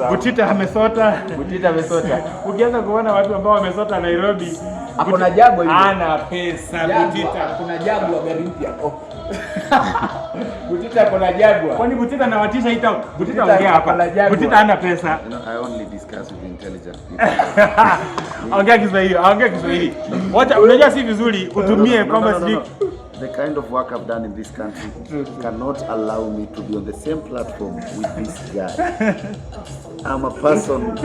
Butita amesota. Butita amesota. Ukianza kuona watu ambao wamesota Nairobi, hapo na Jaguar hivi. Ana pesa Butita. Kuna Jaguar gari mpya. Butita kuna Jaguar. Kwani Butita anawatisha hii town? Butita ongea hapa. Butita hana pesa. I only discuss with intelligent people. Ongea Kiswahili, ongea Kiswahili. Wacha unajua si vizuri utumie kwamba sijui. The kind of work I've done in this country cannot allow me to be on the same platform with this guy. I'm a person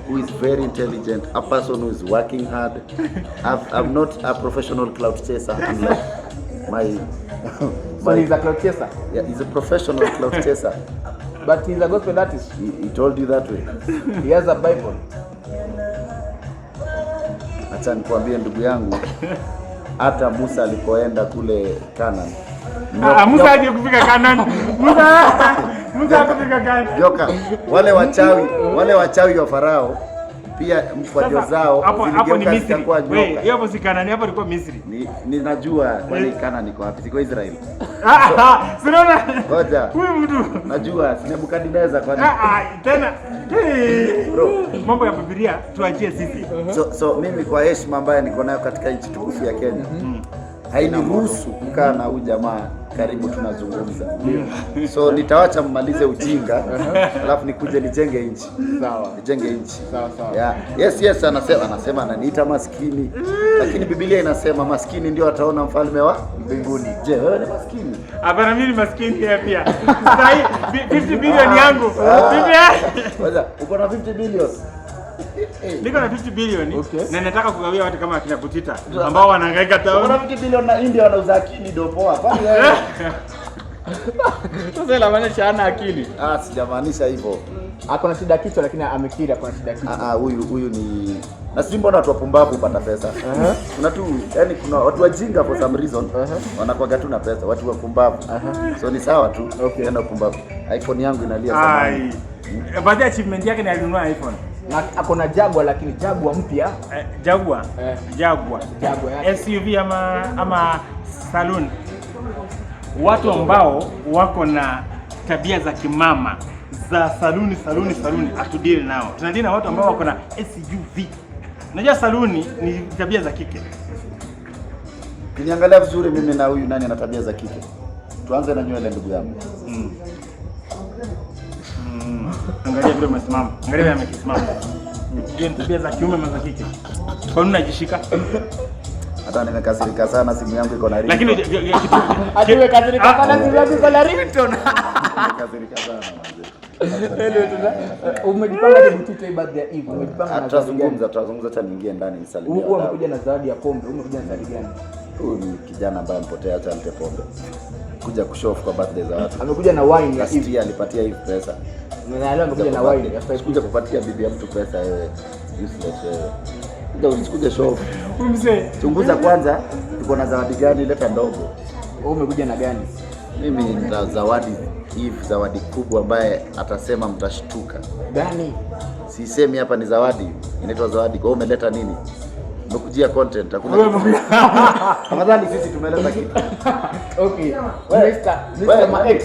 who is very intelligent, a person who is working hard. I'm not a professional cloud chaser unlike my So he's a cloud chaser? Yeah, he's a professional cloud chaser. But he's a gospel artist. He told you that way. He has a Bible. Acha nikwambie ndugu yangu, hata Musa alipoenda kule Canaan. Musa haje kufika Canaan. Musa hakufika Canaan. Joka, wale wachawi wa Farao pia mkwajo zao hapo ni Misri. Wewe hapo si Canaan, hapo ilikuwa Misri. Ninajua kwani Canaan iko wapi? Siko Israel. Sinaona. Ngoja. Huyu mtu. Najua Nebukadneza kwani. Tena. Bro, mambo ya Biblia tuachie sisi. So mimi kwa heshima ambayo niko nayo katika nchi tukufu ya Kenya, hainiruhusu kukaa na huyu jamaa karibu tunazungumza. So nitawacha mmalize ujinga, alafu nikuje nijenge nchi. Sawa. Nijenge nchi. Sawa. Yeah. Yes, anasema ananiita maskini. Lakini Biblia inasema maskini ndio ataona mfalme wa mbinguni. Je, wewe ni maskini? Hapana, mimi ni maskini pia. Sasa 50 bilioni yangu. Waza, uko na 50 bilioni? Niko na 50 bilioni na nataka kugawia watu kama akina Butita ambao wanahangaika town. Kuna 50 bilioni na India wanauza akili ndio poa. Kwani wewe? Sasa la maana hana akili. Sijamaanisha hivyo. Hakuna shida kichwa lakini amekiri kuna shida kichwa. Huyu ni na sijui mbona watu wapumbavu hupata pesa. Kuna tu yani kuna watu wajinga for some reason wanakuwa tu na pesa, watu wapumbavu. So ni sawa tu. Ndio pumbavu. iPhone yangu inalia sana. Baada achievement yake ni alinunua iPhone. Na ako na Jaguar lakini Jaguar mpya. Jaguar. Jaguar yake. SUV ama saloon. Watu ambao wako na tabia za kimama za saluni atudili nao. Tunadili na watu ambao wako na SUV. Unajua saluni ni tabia za kike. Kiniangalia vizuri mimi na huyu nani ana tabia za kike. Tuanze na nywele ndugu yangu. Angalia vile umesimama. Angalia vile amesimama. Hiyo ni tabia za kiume ama za kike? Kwa nini unajishika? Hata nimekasirika sana, simu yangu iko na ringtone. Lakini Adiwe kasirika sana, simu yangu iko na ringtone. Kasirika sana mzee. Umejipanga Butita birthday Eve. Umejipanga na tutazungumza acha niingie ndani nisalimie. Wewe umekuja na zawadi ya pombe, umekuja na zawadi gani? Huyu ni kijana ambaye mpotea acha nipe pombe. Kuja kushow kwa birthday za watu. Amekuja na wine ya Eve, alipatia Eve pesa. Unaelewa amekuja na wine ya 5. Kuja kupatia bibi ya mtu pesa wewe. Useless wewe. Kuja show. Mzee, chunguza kwanza uko na zawadi gani, leta ndogo. Wewe umekuja na gani? Mimi nina zawadi Eve, zawadi kubwa ambaye atasema mtashtuka. Gani? Sisemi hapa ni zawadi, inaitwa zawadi. Kwa hiyo umeleta nini? Umekujia content, hakuna. Afadhali sisi tumeleta kitu. Okay. Mr. Max.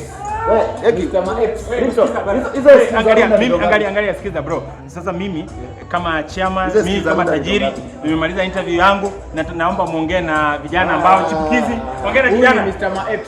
Angalia sikiza bro. Sasa mimi kama chairman, mimi kama tajiri, nimemaliza interview yangu na naomba muongee na vijana ambao chipukizi. Ongea na kijana Mr. Max.